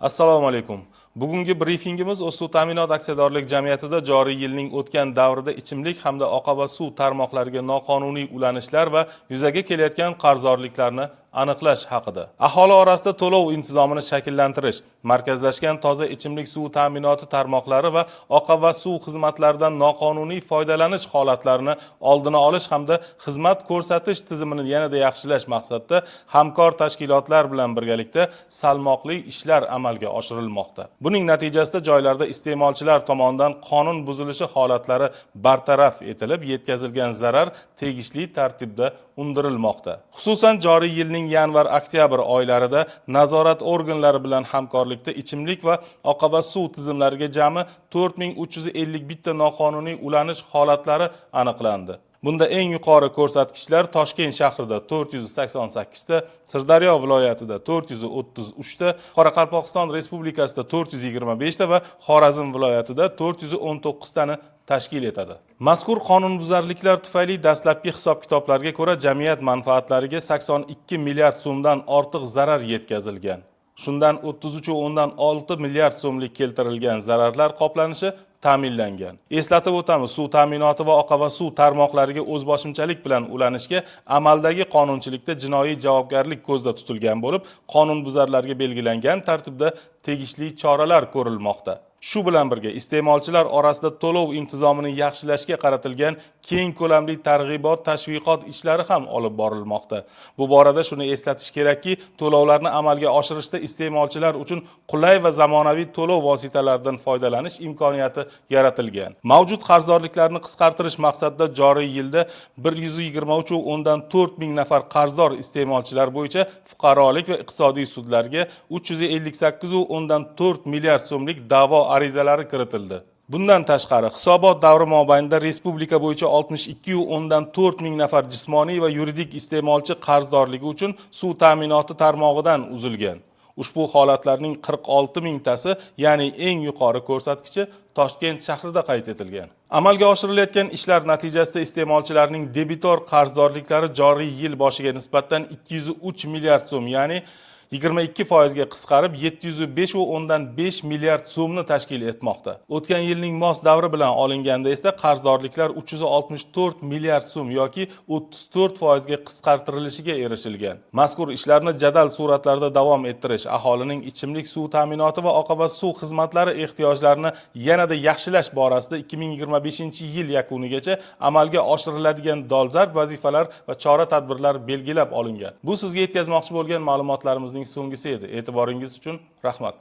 Assalomu alaykum. Bugungi brifingimiz O'zsuv ta'minot aksiyadorlik jamiyatida joriy yilning o'tgan davrida ichimlik hamda oqova suv tarmoqlariga noqonuniy ulanishlar va yuzaga kelayotgan qarzdorliklarni aniqlash haqida. Aholi orasida to'lov intizomini shakllantirish, markazlashgan toza ichimlik suvi ta'minoti tarmoqlari va oqova suv xizmatlaridan noqonuniy foydalanish holatlarini oldini olish hamda xizmat ko'rsatish tizimini yanada yaxshilash maqsadida hamkor tashkilotlar bilan birgalikda salmoqli ishlar amalga oshirilmoqda. Buning natijasida joylarda iste'molchilar tomonidan qonun buzilishi holatlari bartaraf etilib, yetkazilgan zarar tegishli tartibda undirilmoqda. Xususan joriy yilning yanvar-oktyabr oylarida nazorat organlari bilan hamkorlikda ichimlik va oqova suv tizimlariga jami 4351 ta noqonuniy ulanish holatlari aniqlandi. Bunda eng yuqori ko'rsatkichlar Toshkent shahrida 488 ta, Sirdaryo viloyatida 433 ta, Qoraqalpog'iston Respublikasida 425 ta va Xorazm viloyatida 419 tani tashkil etadi. Mazkur qonunbuzarliklar tufayli dastlabki hisob-kitoblarga ko'ra jamiyat manfaatlariga 82 milliard so'mdan ortiq zarar yetkazilgan. Shundan 33,6 milliard so'mlik keltirilgan zararlar qoplanishi ta'minlangan. Eslatib o'tamiz, suv ta'minoti va oqova suv tarmoqlariga o'zboshimchalik bilan ulanishga amaldagi qonunchilikda jinoiy javobgarlik ko'zda tutilgan bo'lib, qonunbuzarlarga belgilangan tartibda tegishli choralar ko'rilmoqda. Shu bilan birga iste'molchilar orasida to'lov intizomini yaxshilashga qaratilgan keng ko'lamli targ'ibot, tashviqot ishlari ham olib borilmoqda. Bu borada shuni eslatish kerakki, to'lovlarni amalga oshirishda iste'molchilar uchun qulay va zamonaviy to'lov vositalaridan foydalanish imkoniyati yaratilgan. Mavjud qarzdorliklarni qisqartirish maqsadida joriy yilda 123,4 ming nafar qarzdor iste'molchilar bo'yicha fuqarolik va iqtisodiy sudlarga 358,4 milliard so'mlik da'vo arizalari kiritildi. Bundan tashqari, hisobot davri mobaynida respublika bo'yicha 62,4 ming nafar jismoniy va yuridik iste'molchi qarzdorligi uchun suv ta'minoti tarmog'idan uzilgan. Ushbu holatlarning 46 mingtasi, ya'ni eng yuqori ko'rsatkichi Toshkent shahrida qayd etilgan. Amalga oshirilayotgan ishlar natijasida iste'molchilarning debitor qarzdorliklari joriy yil boshiga nisbatan 203 milliard so'm, ya'ni 22% ga qisqarib 705,5 milliard so'mni tashkil etmoqda. O'tgan yilning mos davri bilan olinganda esa qarzdorliklar 364 milliard so'm yoki 34% ga qisqartirilishiga erishilgan. Mazkur ishlarni jadal suratlarda davom ettirish, aholining ichimlik suv ta'minoti va oqova suv xizmatlari ehtiyojlarini yanada yaxshilash borasida 2025-yil yakunigacha amalga oshiriladigan dolzarb vazifalar va chora-tadbirlar belgilab olingan. Bu sizga yetkazmoqchi bo'lgan ma'lumotlarimiz so'nggisi edi. E'tiboringiz uchun rahmat.